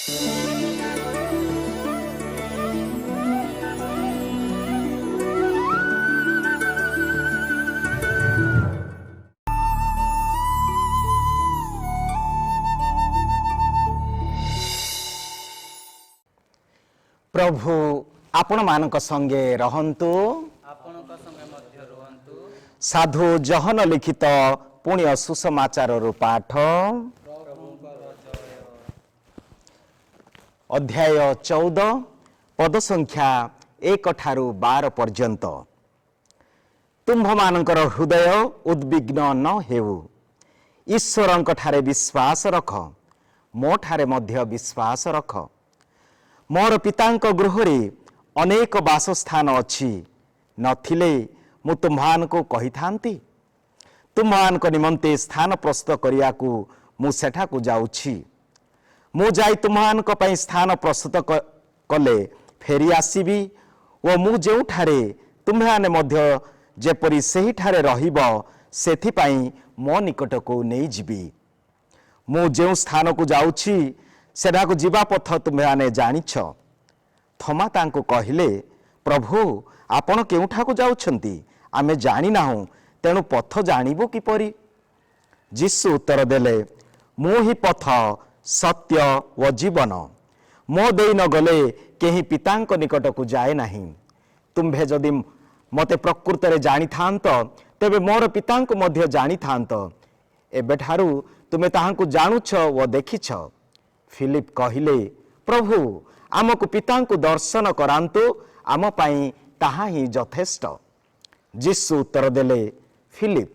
प्रभु आपण मानक संगे रहंतु। साधु जहन लिखित पुण्य सुसमाचार पाठ अध्याय 14 पद संख्या 1 ठारू 12 पर्यंत। तुम्भ मानकर हृदय उद्विग्न न हेउ, ईश्वरंक ठारे विश्वास रख, मो ठारे मध्य विश्वास रख। मोर पितांक गृहरे अनेक वासस्थान अछि, नथिले मु तुम्हानको कहिथांती। तुम्हानको निमंते स्थान प्रस्तुत करियाकू मु सेठाकू जाउछि। मु जाई तुम्हानको पई स्थान प्रस्तुत कले फेरी आसीबी, ओ मु जेउठारे तुम्हाने मध्य जेपरि सेही ठारे रहिब, सेथि पई मो निकटको नै जिबी। मु जेउ स्थानकू जाउछि सेठाकू जीवा पथ तुम्हाने जानिछ। थमा तांको कहिले, प्रभु आपण केउठाकू जाउछंती, आमे जानि नाहु, तेणु पथ जानिबो किपरि? यीशु उत्तर देले, मु ही पथ सत्य व जीवन, मो देई न गले केही पितांक निकटकू जाए नाही। तुम्भे जदि मते प्रकृत रे जानि थांत, तेबे मोर पितांक मध्य जानि थांत। एबेठारू तुमे ताहांकू जानुछ व देखिछ। फिलिप कहिले, प्रभु आमको पितांकू दर्शन करांतु, आम पाई ताहा ही यथेष्ट। यीशु उत्तर देले, फिलिप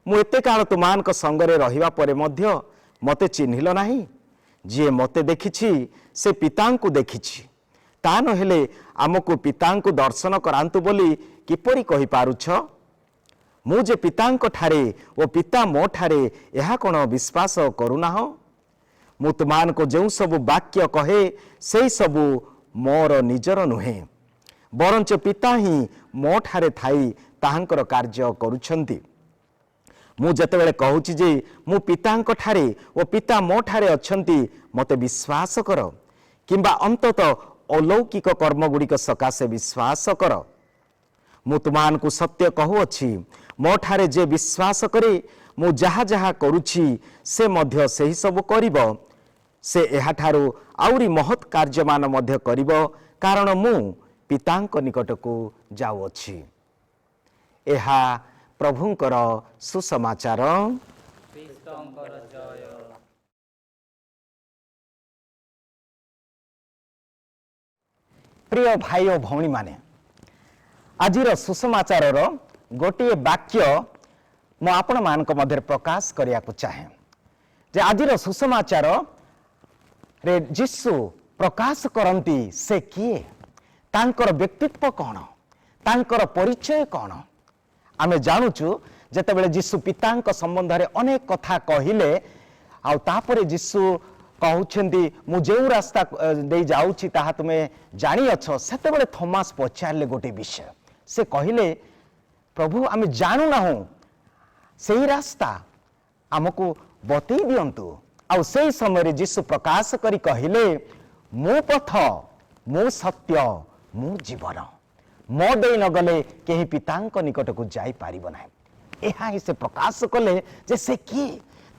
मु एते काल तुमानक संगरे रहिबा परे मध्य मते चिन्हिल नाही? जे मते देखिछि से पितांकू देखिछि। ता न हेले आमको पितांकू दर्शन करांतु बोली किपरि कहि पारुछ? मु जे पितांक ठारे ओ पिता मो ठारे एहा कोन विश्वास करुनाह? मु तुमानको जो सबु वाक्य कहे से सबु मोर निजर नुहे, बरंच पिता ही मो ठारे थाई ताहांकर कार्य करुछंती। मु जतेबेले कहूची जे मु पितांक ठारे ओ पिता मो ठारे अछंती, मते विश्वास कर, किंबा अंतत अलौकिक कर्म गुड़िक सकाशे विश्वास कर। मु तुमानको सत्य कहूअछि, मो ठारे जे विश्वास करे मु जहा जहा करुछि से मध्य सेही सब करिब। से एहाठारू आउरी महत् कार्यमान मध्य करिब, कारण मु पितांक निकटको जाउअछि। एहा प्रभुंकर सुसमाचार। प्रिय भाई और भौणी माने, आजिर सुसमाचार गोटे वाक्य मु आपण मानक मध्य प्रकाश करिया को चाहे जे आजिर सुसमाचार रे यीशु प्रकाश करंती से किए, तांकर व्यक्तित्व कौन, तांकर परिचय कौन। आमे जानुचु जेतेबेले यीशु पितांक संबंध रे अनेक कथा कहिले, आ तापरे यीशु कहउछंती मु जेउ रास्ता दे जाउछि ताहा तुमे जानि अछ। सेतेबेले थॉमस पचारले गोटे विषय, से कहिले, प्रभु आमे जानु नाहु, सेही रास्ता आमको बतई दियंतु। आउ से समय यीशु प्रकाश करी कहिले, मो पथ, मो सत्य, मो जीवन, मो देई न गले केही पितांक निकट को जाई पारिबो नाही। एहा ही से प्रकाश कले जे से की,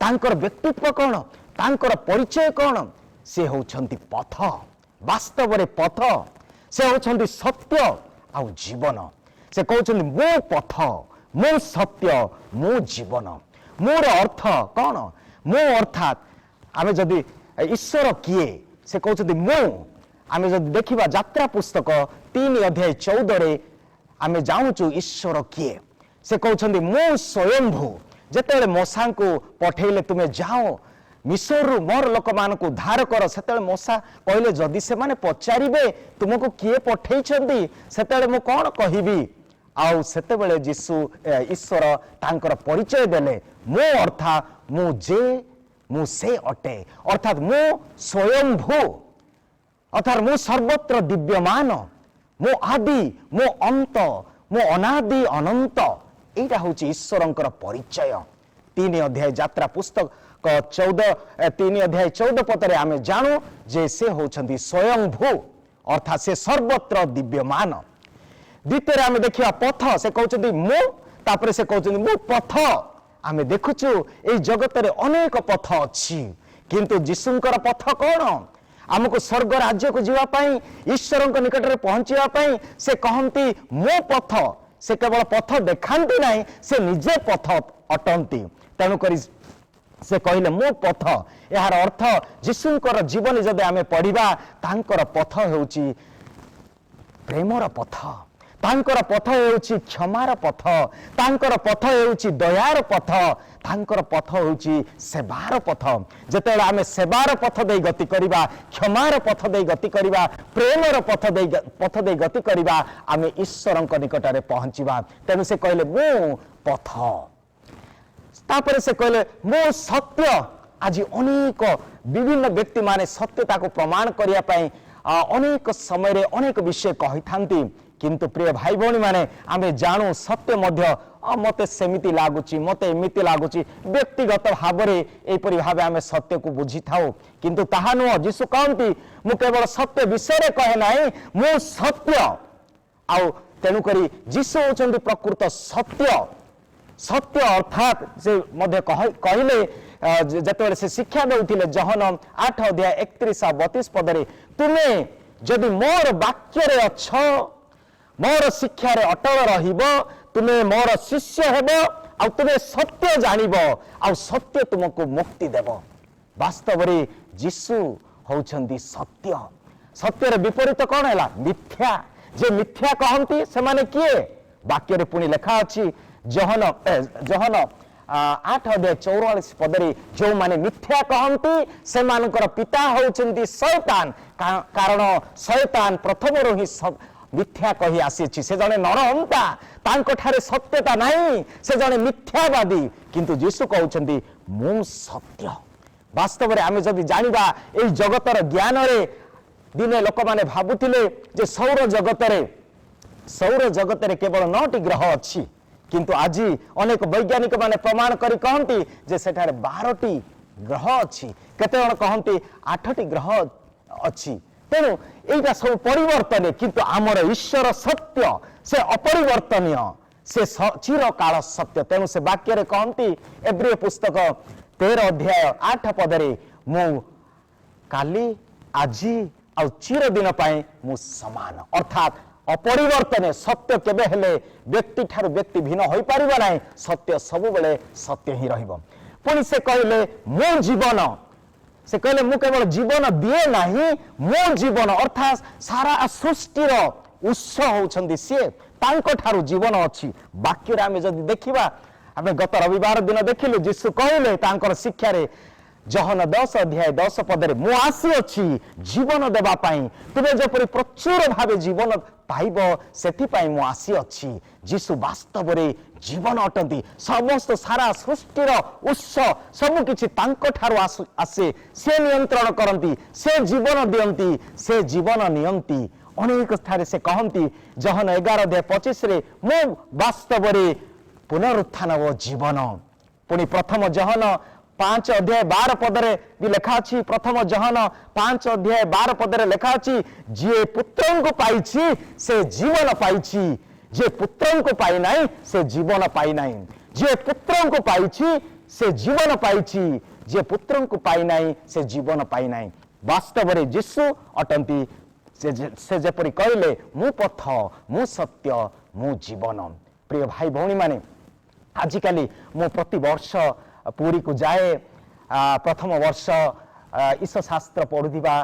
तांकर व्यक्तित्व कौन, तांकर परिचय कौन। से होछंती पथ, वास्तव रे पथ, से होछंती सत्य आउ जीवन। से कहउछंती मो पथ, मो सत्य, मो जीवन। मोर अर्थ कौन? मो अर्थात आमे जदि ईश्वर किए से कहते मु आमे जदि देखिबा यात्रा पुस्तक 3 अध्याय 14 रे आमे जानुचु ईश्वर किए। से कहते मु स्वयंभू, जेतेबेले मशा को पठेले तुमे जाओ मिसर मोर लोक मान को उद्धार कर, सेतेबेले मशा कहले जदि से माने पचारिबे तुमको किए पठेइछंती, सेतेबेले मु कोन कहिबी? आउ सेतेबेले यीशु ईश्वर तांकर परिचय देले, मो अर्थात मु जे मु से अटे, अर्थात मु स्वयंभू, अर्थात मु सर्वत्र दिव्यमान, मो आदि, मो अंत, मो अनादि अनंत। एटा होची ईश्वरंकर परिचय। 3 अध्याय यात्रा पुस्तक 3:14 आम जानू जे से होछंती स्वयंभू अर्थात से सर्वत्र दिव्यमान। द्वितीय आम देखा पथ से कहते मुझे से कहते मु पथ आम देखुचु ये जगत रे अनेक पथ अच्छी किंतु जीशुंकर पथ कौन आमको स्वर्ग राज्य को जीवाई ईश्वर निकट में पहुंचापी से कहती मो पथ से केवल पथ देखाती ना से निजे पथ अटंती तेणुक से कहले मो पथ यार अर्थ जीशुंकर जीवन जदि आम पढ़ा तांकर पथ होउची प्रेमर पथ तांकर पथ होउची क्षमार पथ तांकर पथ होउची दयार पथ तांकर पथ होउची सेवार पथ जेतेबेले आमे सेवार पथ दे गति करिबा क्षमार पथ दे गति करिबा प्रेमर पथ दे गति करिबा आमे ईश्वरଙ୍କ निकटरे पहुंचीबा तेनु से कहले मो पथ तापर से कहले मो सत्य आज अनेक विभिन्न व्यक्ति माने सत्यता को प्रमाण करिया पई अनेक समय रे अनेक विषय कहि थांती किंतु प्रिय भाई भौणी माने आमे जानू सत्य मध्य मते सेमिति लागुची मते एमिति लागुची व्यक्तिगत भाव रे एपरि भाबे आमे सत्य को बुझी थाउ किंतु ताहा नुह जीशु कहंती मु केवल सत्य विषय रे कहे नाही मु सत्य आउ तेनु करी जीशु होचंती प्रकृत सत्य सत्य अर्थात से मध्य कहले जेतेबेले से शिक्षा देउथिले जहन 8:31-32 पदरे तुमे जदि मोर वाक्य रे अछ मोर शिक्षा रे अटल रहिब तुमे मोर शिष्य हेब आ तुमे सत्य जानिब आ सत्य तुमको मुक्ति देव वास्तव रे जीशु होउछंती सत्य सत्य रे विपरीत कोन हैला मिथ्या जे मिथ्या कहंती से माने किए वाक्य रे पुनी लेखा अछि जहन 8:44 पदरे जो माने मिथ्या कहंती से मानकर पिता होउछंती शैतान कारण शैतान प्रथम रो ही मिथ्या कही आसी से जने नरहंता तांको ठारे सत्यता नहीं से जने मिथ्यावादी किंतु जीशु कहउछंती मु सत्य वास्तव रे आमे जदि जानिबा ए जगतर ज्ञान रे दिने लोक माने भाबुथिले जे सौर जगत रे केवल 9टी ग्रह अछि किंतु आज अनेक वैज्ञानिक माने प्रमाण करी कहंती जे सेठारे 12टी ग्रह अछि केते जण कहंती 8टी ग्रह अछि तेणु एटा सब परिवर्तन किंतु आमर ईश्वर सत्य से अपरिवर्तनीय से चिरकाल सत्य तेणु से वाक्य रे कहंती एब्रिय पुस्तक 13:8 मु काली आजी आ चिर दिन पाए मु समान अर्थात अपरिवर्तन सत्य केबे हेले व्यक्ति ठार व्यक्ति भिन्न होई परिबा नै सत्य सब बेले सत्य ही रहिबो पुणी से कहले मो जीवन से कहले मु केवल जीवन दिए नाही मो जीवन अर्थात सारा सृष्टिर उत्स होउछंदी से तांको ठारू जीवन अछि वाक्य रे आमे जदि देखिबा आमे गत रविवार दिन देखिलु जीशु कहले तांकर शिक्षा रे जहन 10:10 पदरे मु आसी अछि जीवन देबा पाई तुमे जेपरि प्रचुर भावे जीवन पाइब सेति पाई मु आसी अछि जीशु वास्तव रे जीवन अटंती समस्त सारा सृष्टिर उत्स सब किछि तांको ठारो आसे से नियंत्रण करंती से जीवन दियंती से जीवन नियंती अनेक स्थान से कहंती जहन 11:25 रे मु वास्तव रे पुनरुत्थान व जीवन पुनी प्रथम जहन 5:12 पदरे भी लेखा अछि प्रथम जहन 5:12 पदरे लेखा अछि जे पुत्रन को पाइछि से जीवन पाइछि जे पुत्रन को पाइ नाही से जीवन पाइ नाही जे पुत्रन को पाइछि से जीवन पाइछि जे पुत्रन को पाइ नाही से जीवन पाइ नाही वास्तव रे यीशु अटंती से जेपरि कहले मु पथ मु सत्य मु जीवन प्रिय भाई भौणी माने आजिकाली मु प्रति वर्ष पुरी को जाए प्रथम वर्ष ईश शास्त्र पढ़ुवा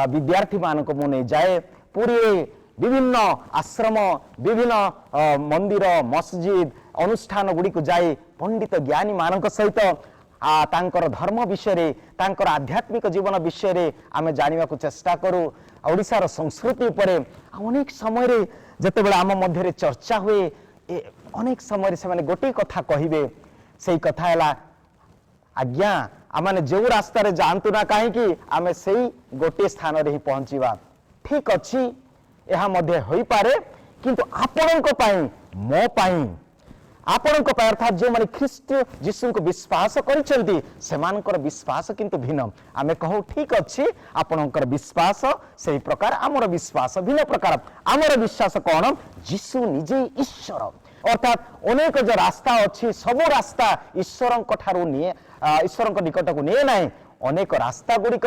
विद्यार्थी मान को मुझे जाए पुरी विभिन्न आश्रम विभिन्न मंदिर मस्जिद अनुष्ठान गुड़ी को जाए पंडित ज्ञानी मान सहित तांकर धर्म विषय रे तांकर आध्यात्मिक जीवन विषय रे आमे जानिबा को चेष्टा करू ओडिशार संस्कृति उपरे अनेक समय रे जतेबेला आम मध्य रे चर्चा हुए अनेक समय रे से माने गोटे कथा कहिबे सेई कथा हैला आज्ञा आमाने जो रास्ता रे जानतु ना कहीं आमे सेई गोटे स्थान रे ही पहुंचीबा ठीक अच्छी यह मध्य होई पारे किंतु आपणक पाई मो पाई आपण अर्थात जो मैंने ख्रीष्ट जीशु को विश्वास कर विश्वास किंतु भिन्न आमे कहू ठीक अच्छे आपणकर विश्वास से प्रकार आमर विश्वास भिन्न प्रकार आमर विश्वास कौन जीशु निजे ईश्वर अर्थात अनेक जो रास्ता अच्छी सब रास्ता ईश्वर ईश्वर निकट को नहीं ना अनेक रास्ता गुड़िक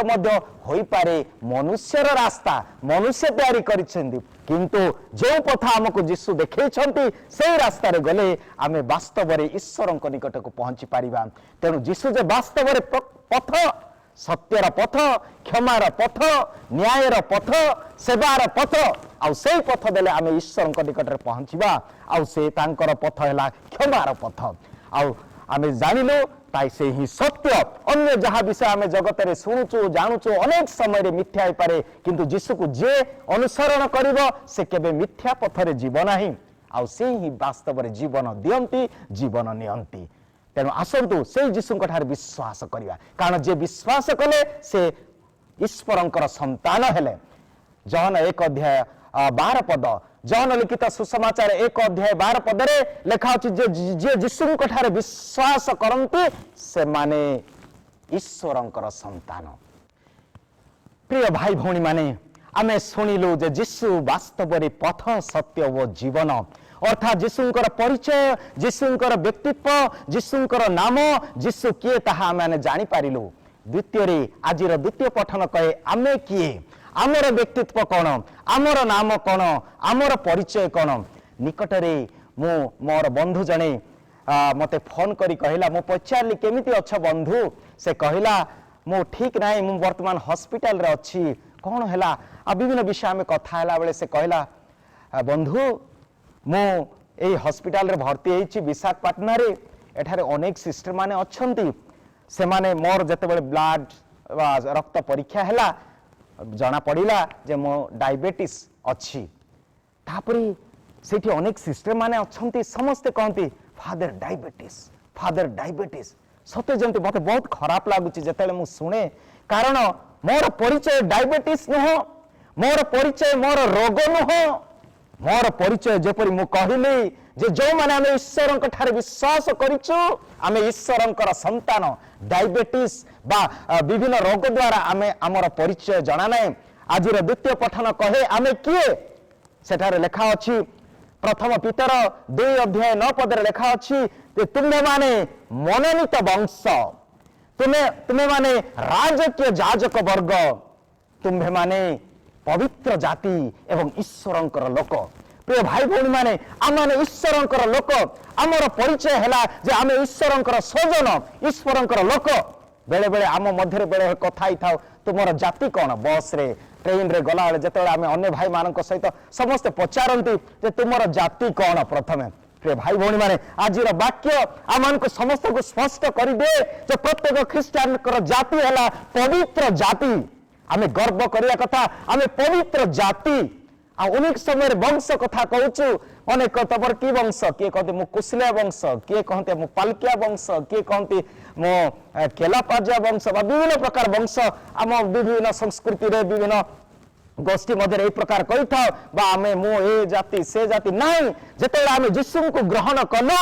हो पारे मनुष्यर रास्ता मनुष्य तैयारी किंतु जो पथ आमको जीशु देखे से रास्ता रे गले आमे वास्तव में ईश्वर निकट को पहुंची पारिबा तेणु जीशु जे वास्तव में पथ सत्यर पथ क्षमार पथ न्यायर पथ सेवार पथ आउ पथ देले आमे ईश्वर निकट में पहुंचीबा आउ से तांकर पथ है क्षमार पथ आउ आमे जानिलु ताई से ही सत्य अन्य जहाँ विषय आम जगत में शुणुचु जानुचु अनेक समय मिथ्या पारे किंतु जीशु को जे अनुसरण करिब से केबे मिथ्या पथरे जीव नाही आउ से ही वास्तव में जीवन दियंती जीवन नियंती तेणु आसतु से जीशु ठारे विश्वास करिबा कारण जे विश्वास कले से ईश्वरंकर संतान हेले जहन 1 अध्याय 12 पद जहन लिखित सुसमाचार 1 अध्याय 12 पदरे लेखा अछि जे जीशु ठारे विश्वास करंती से माने ईश्वरंकर संतान प्रिय भाई भौणी माने आमे सुनिलु जे जीशु वास्तव में पथ सत्य व जीवन अर्थात जीशुंकर परिचय जीशुंकर व्यक्तित्व जीशुंकर नाम जीशु किए ताहा आमे जानि पारिलु द्वितीय आज द्वितीय पठन कहे आमे किए आमर व्यक्तित्व कौन आमर नाम कौन आमर परिचय कौन निकटरे मु मोर बंधु जने मते फोन करी कहला मु पचारली केमिति अच्छा बंधु से कहला मु ठीक नाही मु वर्तमान हॉस्पिटल रे अछि कौन हैला विभिन्न विषय में कथा हैला बेले से कहला बंधु मु एई हॉस्पिटल रे भर्ती हेछि विशाखापट्टनम रे एठारे अनेक सिस्टर माने अछंती से माने मोर जते बेले ब्लड रक्त परीक्षा हैला जना पड़ा जे मो डायबिटीज अच्छी तापरे सेठी अनेक सिस्टर माने अच्छंती समस्ते कहती फादर डायबिटीज सत्य जमती मत बहुत खराब लगुच जिते मु शुणे कारण मोर परिचय डायबिटीज नुह मोर परिचय मोर रोग नुह मोर परिचय जेपरी मु कहली जे जो माने आमे ईश्वर ठारे विश्वास करिछु आमे ईश्वरंकर संतान डायबिटीज बा विभिन्न रोग द्वारा आमे आमर परिचय जाना नै आज द्वितीय पठन कहे आमे किए सेठारे लेखा अछि प्रथम पीतर 2 अध्याय 9 पदरे लेखा अछि जे तुमे माने मनोनीत वंश तुमे माने राजकीय जाजक वर्ग तुमे माने पवित्र जाति एवं ईश्वरंकर लोक प्रिय भाई भौणी माने आमे ईश्वरंकर लोक आमर परिचय हैला जे आमे ईश्वरंकर स्वजन ईश्वरंकर लोक बेले बेले आम मध्य बेले कथा ही था तुमर जाति कौन बस रे ट्रेन रे गला जिते आम अन्य भाई मान सहित समस्ते पचारती जे तुमर जाति कौन प्रथमे प्रिय भाई भौणी माने आज वाक्य आम समस्त को स्पष्ट कर दे जे प्रत्येक ख्रीस्टान जाति है पवित्र जाति आमे गर्व करिया कथा आमे पवित्र जाति अनेक समय वंश कथा कहूँ अनेक तबर की वंश किए कहते मु कुशलिया वंश किए कहते मु पालकिया वंश किए कहते मो केलापाजा वंश विभिन्न प्रकार वंश आम विभिन्न संस्कृति रे विभिन्न गोष्ठी मध्य एक प्रकार कही था आमे मो ए जाति से जाति नहीं जिते आमे जीशु को ग्रहण कलु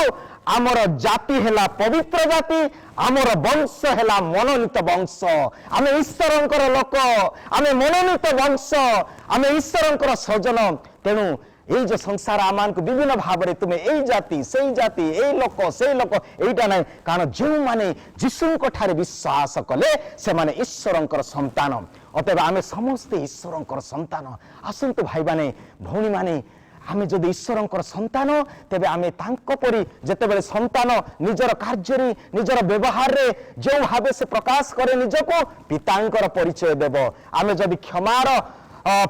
आमर जाति है पवित्र जाति आमर वंश है मनोनीत वंश आमे ईश्वरंकर लोक आमे मनोनीत वंश आमे ईश्वरंकर स्वजन तेणु ये जो संसार आम विभिन्न भाव में तुम्हें यही जाति से जाति यही लोक यहीटा ना कारण जो माने जीशु ठारे विश्वास कले से माने ईश्वरंकर संतान अतएव आमे समस्ते ईश्वरंकर संतान आसतु भाई माने भौणी माने आमे जदि ईश्वरंकर संतान तेबे आमे तांको परी जेतेबेले संतान निजर कार्य निजर व्यवहार रे जो भावे से प्रकाश करे निजको पितांकर परिचय देव आमे जदि क्षमार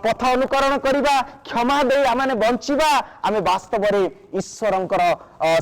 पथ अनुकरण करिबा क्षमा दे आमे बंचिबा आमे वास्तव रे ईश्वरंकर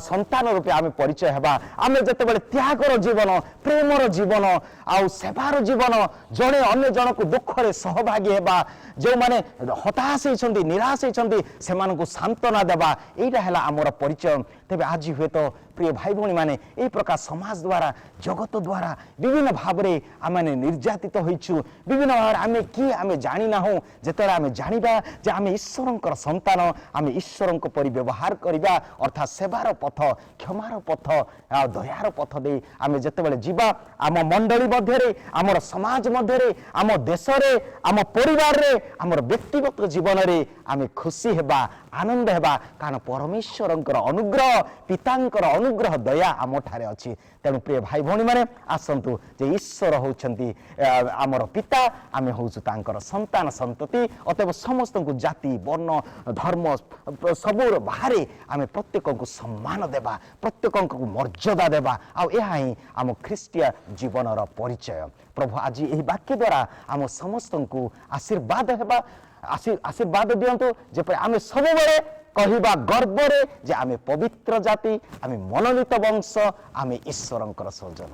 संतान रूपे आमे परिचय हेबा आमे जेतेबेले त्यागर जीवन प्रेमर जीवन आउ सेवार जीवन जणे अन्य जन को दुख रे सहभागी हेबा जो माने हताश होइछन्ती निराश होइछन्ती सेमान को सांत्वना देबा एटा हैला हमर परिचय तेबे आज हुए तो प्रिय भाई भौणी माने ए प्रकार समाज द्वारा जगत द्वारा विभिन्न भाव रे आमे निर्यातित होइछु विभिन्न भाव आमे की आमे जानि ना हो जेतरा आमे जानिबा जे आमे ईश्वरंकर संतान आमे ईश्वरंक परि व्यवहार करिबा अर्थात सेवार पथ क्षमार पथ दयार पथ दे आमे जेतेबेले जीवा आम मंडली मध्य आमर समाज मध्य आम देश रे आम परिवार रे आमर व्यक्तिगत जीवन रे आमे खुशी हेबा आनंद हेबा कारण परमेश्वरंकर अनुग्रह पितांकर अनुग्रह दया आम ठारे अछि। तेणु प्रिय भाई भौणी माने आसंतु जे ईश्वर होउछंती आमर पिता आमे होउछु तांकर संतान संतति अतएव समस्त को जाति वर्ण धर्म सबुर बाहरे आमे प्रत्येक को सम्मान देबा प्रत्येक को मर्यादा देबा आ एहा ही आम ख्रीष्टिया जीवनर परिचय। प्रभु आज एही वाक्य द्वारा आम समस्त को आशीर्वाद हेबा आशीर्वाद दियंतु जेपरि आमे सब बेले कहिबा गर्व रे जे आमे पवित्र जाति आमे मनोनीत वंश आमे ईश्वरंकर सौजन।